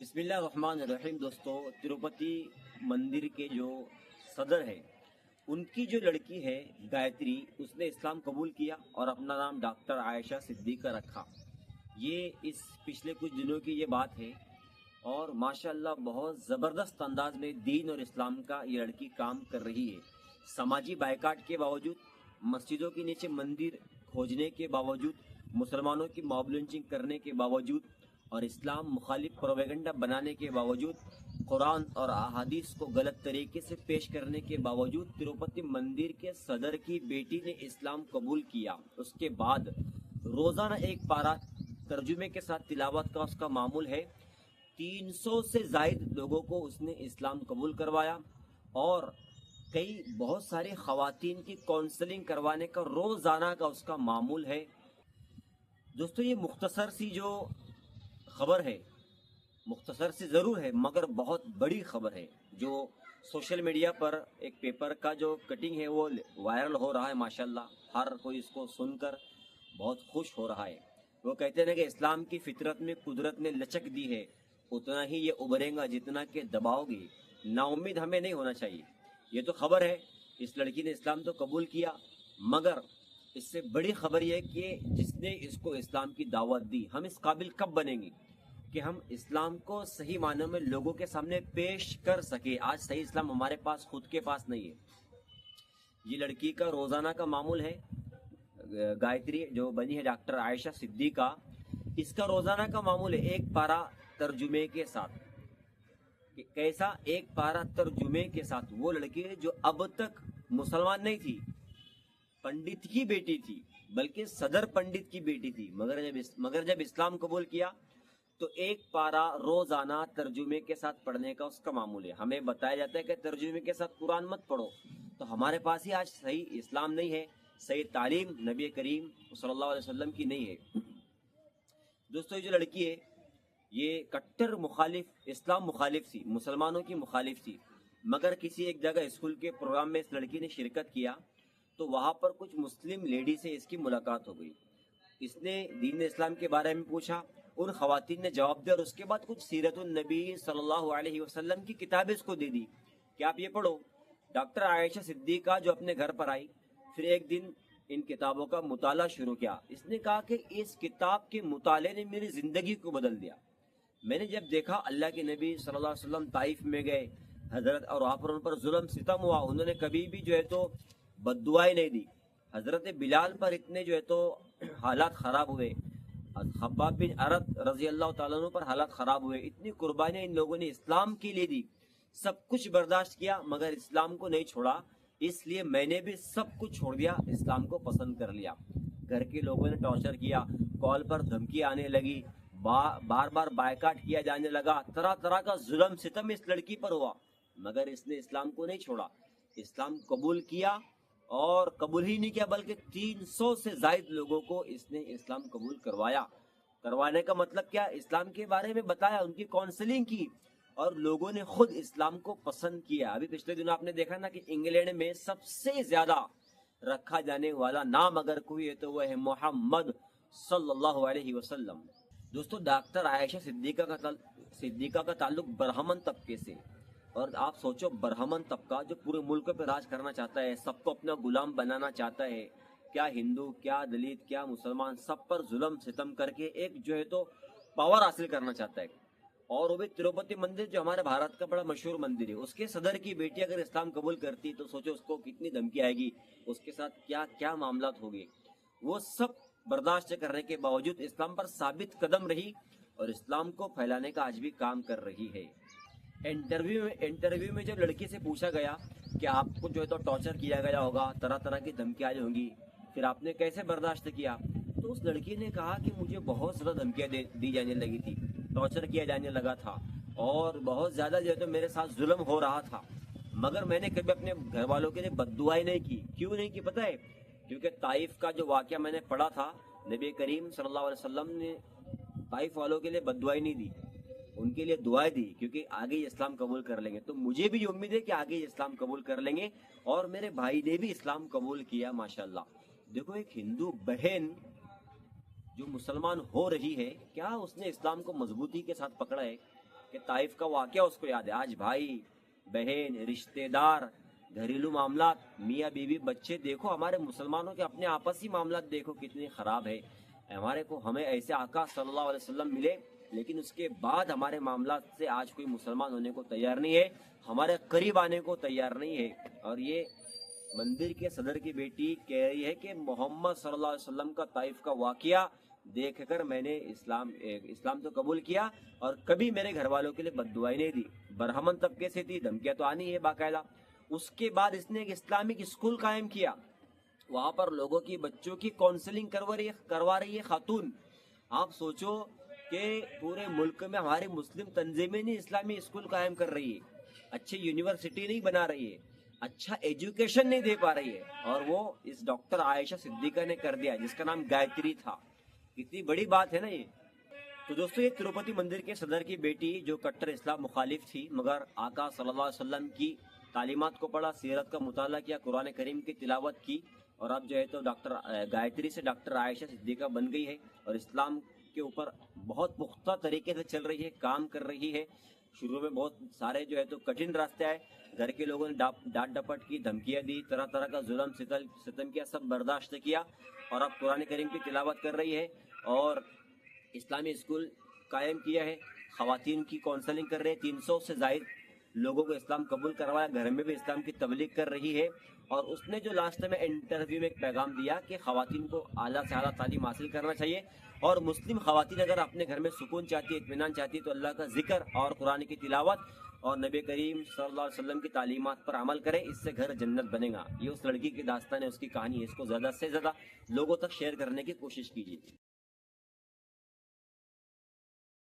بسم اللہ الرحمن الرحیم۔ دوستو، تروپتی مندر کے جو صدر ہے ان کی جو لڑکی ہے گایتری، اس نے اسلام قبول کیا اور اپنا نام ڈاکٹر عائشہ صدیقہ رکھا۔ یہ اس پچھلے کچھ دنوں کی یہ بات ہے اور ماشاءاللہ بہت زبردست انداز میں دین اور اسلام کا یہ لڑکی کام کر رہی ہے۔ سماجی بائیکاٹ کے باوجود، مسجدوں کے نیچے مندر کھوجنے کے باوجود، مسلمانوں کی موب لنچنگ کرنے کے باوجود اور اسلام مخالف پروپیگنڈا بنانے کے باوجود، قرآن اور احادیث کو غلط طریقے سے پیش کرنے کے باوجود تروپتی مندر کے صدر کی بیٹی نے اسلام قبول کیا۔ اس کے بعد روزانہ ایک پارہ ترجمے کے ساتھ تلاوت کا اس کا معمول ہے۔ 300 سے زائد لوگوں کو اس نے اسلام قبول کروایا اور بہت ساری خواتین کی کونسلنگ کروانے کا روزانہ کا اس کا معمول ہے۔ دوستو، یہ مختصر سی جو خبر ہے، مختصر سی ضرور ہے مگر بہت بڑی خبر ہے، جو سوشل میڈیا پر ایک پیپر کا جو کٹنگ ہے وہ وائرل ہو رہا ہے۔ ماشاءاللہ ہر کوئی اس کو سن کر بہت خوش ہو رہا ہے۔ وہ کہتے ہیں کہ اسلام کی فطرت میں قدرت نے لچک دی ہے، اتنا ہی یہ ابھرے گا جتنا کہ دباؤ گی۔ نا امید ہمیں نہیں ہونا چاہیے۔ یہ تو خبر ہے، اس لڑکی نے اسلام تو قبول کیا، مگر اس سے بڑی خبر یہ ہے کہ جس نے اس کو اسلام کی دعوت دی، ہم اس قابل کب بنیں گے کہ ہم اسلام کو صحیح معنوں میں لوگوں کے سامنے پیش کر سکے۔ آج صحیح اسلام ہمارے پاس خود کے پاس نہیں ہے۔ یہ لڑکی کا روزانہ کا معمول ہے، گایتری جو بنی ہے ڈاکٹر عائشہ صدیقہ، اس کا روزانہ کا معمول ہے ایک پارہ ترجمے کے ساتھ۔ کیسا؟ ایک پارہ ترجمے کے ساتھ۔ وہ لڑکی جو اب تک مسلمان نہیں تھی، پنڈت کی بیٹی تھی، بلکہ صدر پنڈت کی بیٹی تھی، مگر جب اسلام قبول کیا تو ایک پارہ روزانہ ترجمے کے ساتھ پڑھنے کا اس کا معمول ہے۔ ہمیں بتایا جاتا ہے کہ ترجمے کے ساتھ قرآن مت پڑھو، تو ہمارے پاس ہی آج صحیح اسلام نہیں ہے، صحیح تعلیم نبی کریم صلی اللہ علیہ وسلم کی نہیں ہے۔ دوستو، یہ جو لڑکی ہے یہ کٹر مخالف، اسلام مخالف تھی، مسلمانوں کی مخالف تھی، مگر کسی ایک جگہ اسکول کے پروگرام میں اس لڑکی نے شرکت کیا تو وہاں پر کچھ مسلم لیڈی سے اس کی ملاقات ہو گئی۔ اس نے دین اسلام کے بارے میں پوچھا، ان خواتین نے جواب دیا اور اس کے بعد کچھ سیرت النبی صلی اللہ علیہ وسلم کی کتابیں اس کو دے دی کہ آپ یہ پڑھو۔ ڈاکٹر عائشہ صدیقہ جو اپنے گھر پر آئی، پھر ایک دن ان کتابوں کا مطالعہ شروع کیا۔ اس نے کہا کہ اس کتاب کے مطالعے نے میری زندگی کو بدل دیا۔ میں نے جب دیکھا اللہ کے نبی صلی اللہ علیہ وسلم طائف میں گئے حضرت، اور وہاں پر ان پر ظلم ستم ہوا، انہوں نے کبھی بھی جو ہے تو بد دعائیں نہیں دی۔ حضرت بلال پر اتنے جو ہے تو حالات خراب ہوئے، خباب بن عرد رضی اللہ تعالیٰ عنہ پر حالات خراب ہوئے، اتنی قربانیاں ان لوگوں نے اسلام کے لیے دی، سب کچھ برداشت کیا مگر اسلام کو نہیں چھوڑا۔ اس لیے میں نے بھی سب کچھ چھوڑ دیا، اسلام کو پسند کر لیا۔ گھر کے لوگوں نے ٹارچر کیا، کال پر دھمکی آنے لگی، بار بار بائیکاٹ کیا جانے لگا، طرح طرح کا ظلم ستم اس لڑکی پر ہوا، مگر اس نے اسلام کو نہیں چھوڑا، اسلام قبول کیا، اور قبول ہی نہیں کیا بلکہ 300 سے زائد لوگوں کو اس نے اسلام قبول کروایا۔ کروانے کا مطلب کیا؟ اسلام کے بارے میں بتایا، ان کی کونسلنگ کی، اور لوگوں نے خود اسلام کو پسند کیا۔ ابھی پچھلے دنوں آپ نے دیکھا نا کہ انگلینڈ میں سب سے زیادہ رکھا جانے والا نام اگر کوئی ہے تو وہ ہے محمد صلی اللہ علیہ وسلم۔ دوستو، ڈاکٹر عائشہ صدیقہ کا تعلق برہمن طبقے سے، اور آپ سوچو برہمن طبقہ جو پورے ملک پہ راج کرنا چاہتا ہے، سب کو اپنا غلام بنانا چاہتا ہے، کیا ہندو، کیا دلت، کیا مسلمان، سب پر ظلم ستم کر کے ایک جو ہے تو پاور حاصل کرنا چاہتا ہے۔ اور وہ بھی تروپتی مندر جو ہمارے بھارت کا بڑا مشہور مندر ہے، اس کے صدر کی بیٹی اگر اسلام قبول کرتی تو سوچو اس کو کتنی دھمکی آئے گی، اس کے ساتھ کیا کیا معاملات ہوگے۔ وہ سب برداشت کرنے کے باوجود اسلام پر ثابت قدم رہی اور اسلام کو پھیلانے کا آج بھی کام کر رہی ہے۔ انٹرویو میں جب لڑکی سے پوچھا گیا کہ آپ کو جو ہے تو ٹارچر کیا گیا ہوگا، طرح طرح کی دھمکیاں آئی ہوں گی، پھر آپ نے کیسے برداشت کیا، تو اس لڑکی نے کہا کہ مجھے بہت زیادہ دھمکیاں دی جانے لگی تھی، ٹارچر کیا جانے لگا تھا، اور بہت زیادہ جو ہے تو میرے ساتھ ظلم ہو رہا تھا، مگر میں نے کبھی اپنے گھر والوں کے لیے بد دعائیں نہیں کی۔ کیوں نہیں کی پتہ ہے؟ کیونکہ طائف کا جو واقعہ میں نے پڑھا تھا، نبی کریم صلی اللہ علیہ وسلم نے طائف والوں کے لیے بد دعائیں نہیں دی، ان کے لیے دعائیں دی، کیونکہ آگے یہ اسلام قبول کر لیں گے۔ تو مجھے بھی امید ہے کہ آگے یہ اسلام قبول کر لیں گے، اور میرے بھائی نے بھی اسلام قبول کیا ماشاءاللہ۔ دیکھو، ایک ہندو بہن جو مسلمان ہو رہی ہے، کیا اس نے اسلام کو مضبوطی کے ساتھ پکڑا ہے؟ کہ طائف کا واقعہ اس کو یاد ہے. آج بھائی بہن رشتے دار گھریلو معاملات میاں بیوی بچے دیکھو, ہمارے مسلمانوں کے اپنے آپسی معاملات دیکھو کتنی خراب ہے. ہمیں ایسے آقا صلی اللہ علیہ وسلم ملے, لیکن اس کے بعد ہمارے معاملات سے آج کوئی مسلمان ہونے کو تیار نہیں ہے, ہمارے قریب آنے کو تیار نہیں ہے. اور یہ مندر کے صدر کی بیٹی کہہ رہی ہے کہ محمد صلی اللہ علیہ وسلم کا طائف کا واقعہ دیکھ کر میں نے اسلام تو قبول کیا, اور کبھی میرے گھر والوں کے لیے بد دعائیں نہیں دی. برہمن طبقے سے تھی, دھمکیاں تو آنی ہے باقاعدہ. اس کے بعد اس نے ایک اسلامک اسکول قائم کیا, وہاں پر لوگوں کی بچوں کی کاؤنسلنگ کروا رہی ہے خاتون. آپ سوچو کہ پورے ملک میں ہماری مسلم تنظیمیں نہیں اسلامی اسکول قائم کر رہی ہے, اچھی یونیورسٹی نہیں بنا رہی ہے, اچھا ایجوکیشن نہیں دے پا رہی ہے, اور وہ اس ڈاکٹر عائشہ صدیقہ نے کر دیا, جس کا نام گایتری تھا. کتنی بڑی بات ہے نا یہ. تو دوستو, یہ تروپتی مندر کے صدر کی بیٹی جو کٹر اسلام مخالف تھی, مگر آقا صلی اللہ علیہ وسلم کی تعلیمات کو پڑھا, سیرت کا مطالعہ کیا, قرآن کریم کی تلاوت کی, اور اب جو ہے تو ڈاکٹر گایتری سے ڈاکٹر عائشہ صدیقہ بن گئی ہے, اور اسلام کے اوپر بہت پختہ طریقے سے چل رہی ہے, کام کر رہی ہے. شروع میں بہت سارے جو ہے تو کٹھن راستے آئے, گھر کے لوگوں نے ڈانٹ ڈپٹ کی, دھمکیاں دی, طرح طرح کا ظلم ستم کیا, سب برداشت کیا, اور اب قرآن کریم کی تلاوت کر رہی ہے, اور اسلامی اسکول قائم کیا ہے, خواتین کی کاؤنسلنگ کر رہے ہیں, 300 سے زائد لوگوں کو اسلام قبول کروایا, گھر میں بھی اسلام کی تبلیغ کر رہی ہے. اور اس نے جو لاسٹ میں انٹرویو میں ایک پیغام دیا کہ خواتین کو اعلیٰ سے اعلیٰ تعلیم حاصل کرنا چاہیے, اور مسلم خواتین اگر اپنے گھر میں سکون چاہتی ہے, اطمینان چاہتی ہے, تو اللہ کا ذکر اور قرآن کی تلاوت اور نبی کریم صلی اللہ علیہ وسلم کی تعلیمات پر عمل کرے, اس سے گھر جنت بنے گا. یہ اس لڑکی کی داستان ہے, اس کی کہانی ہے, اس کو زیادہ سے زیادہ لوگوں تک شیئر کرنے کی کوشش کیجیے.